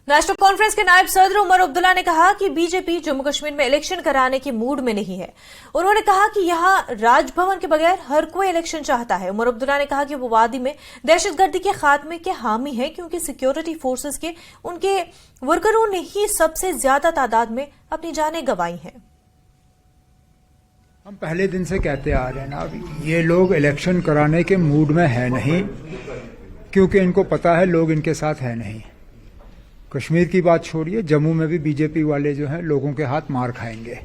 National conference के नायब सदर उमर अब्दुल्ला ने कहा कि बीजेपी जम्मू कश्मीर में इलेक्शन कराने के मूड में नहीं है। उन्होंने कहा कि यहां राजभवन के बगैर हर कोई इलेक्शन चाहता है। उमर अब्दुल्ला ने कहा कि वो वादी में दहशतगर्दी के खात्मे के हामी हैं, क्योंकि सिक्योरिटी फोर्सेस के उनके वर्करों ने ही सबसे ज्यादा तादाद में अपनी जानें गंवाई हैं। हम पहले दिन से कहते आ रहे हैं ना, ये लोग इलेक्शन कराने के मूड में है नहीं, क्योंकि इनको पता है लोग इनके साथ है नहीं। कश्मीर की बात छोड़िए, जम्मू में भी बीजेपी वाले जो हैं लोगों के हाथ मार खाएंगे,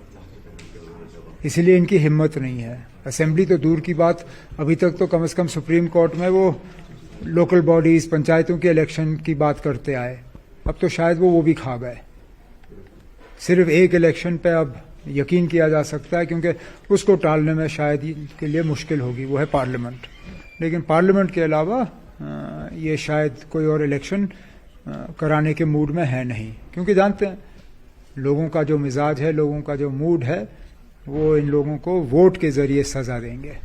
इसलिए इनकी हिम्मत नहीं है। असेंबली तो दूर की बात, अभी तक तो कम से कम सुप्रीम कोर्ट में वो लोकल बॉडीज, पंचायतों के इलेक्शन की बात करते आए, अब तो शायद वो भी खा गए। सिर्फ एक इलेक्शन पे अब यकीन किया जा सकता है, क्योंकि उसको टालने में शायद के लिए मुश्किल होगी, वो है पार्लियामेंट। लेकिन पार्लियामेंट के अलावा ये शायद कोई और इलेक्शन कराने के मूड में है नहीं, क्योंकि जानते हैं लोगों का जो मिजाज है, लोगों का जो मूड है, वो इन लोगों को वोट के जरिए सजा देंगे।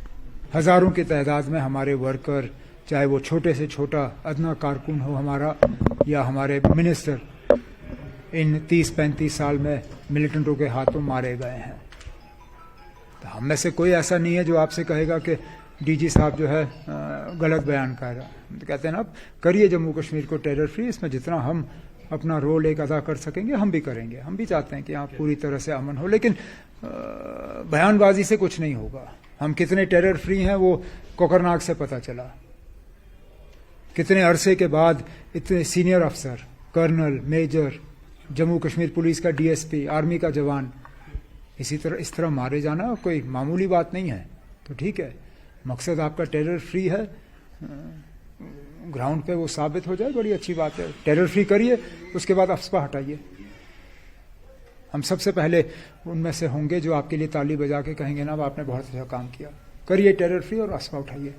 हजारों की तादाद में हमारे वर्कर, चाहे वो छोटे से छोटा अदना कारकुन हो हमारा या हमारे मिनिस्टर, इन 30-35 साल में मिलिटेंटों के हाथों मारे गए हैं। तो हम में से कोई ऐसा नहीं है जो आपसे कहेगा कि डीजी साहब जो है गलत बयान कर रहा है। तो कहते हैं ना, अब करिए जम्मू कश्मीर को टेरर फ्री, इसमें जितना हम अपना रोल एक अदा कर सकेंगे हम भी करेंगे। हम भी चाहते हैं कि यहाँ पूरी तरह से अमन हो, लेकिन बयानबाजी से कुछ नहीं होगा। हम कितने टेरर फ्री हैं वो कोकरनाग से पता चला। कितने अरसे के बाद इतने सीनियर अफसर, colonel, major, Jammu Kashmir police का डीएसपी, आर्मी का जवान इस तरह मारे जाना कोई मामूली बात नहीं है। तो ठीक है, मकसद आपका टेरर फ्री है, ग्राउंड पे वो साबित हो जाए, बड़ी अच्छी बात है। टेरर फ्री करिए, उसके बाद अफस्पा हटाइए। हम सबसे पहले उनमें से होंगे जो आपके लिए ताली बजा के कहेंगे ना, आपने बहुत अच्छा काम किया। करिए टेरर फ्री और अफस्पा उठाइए।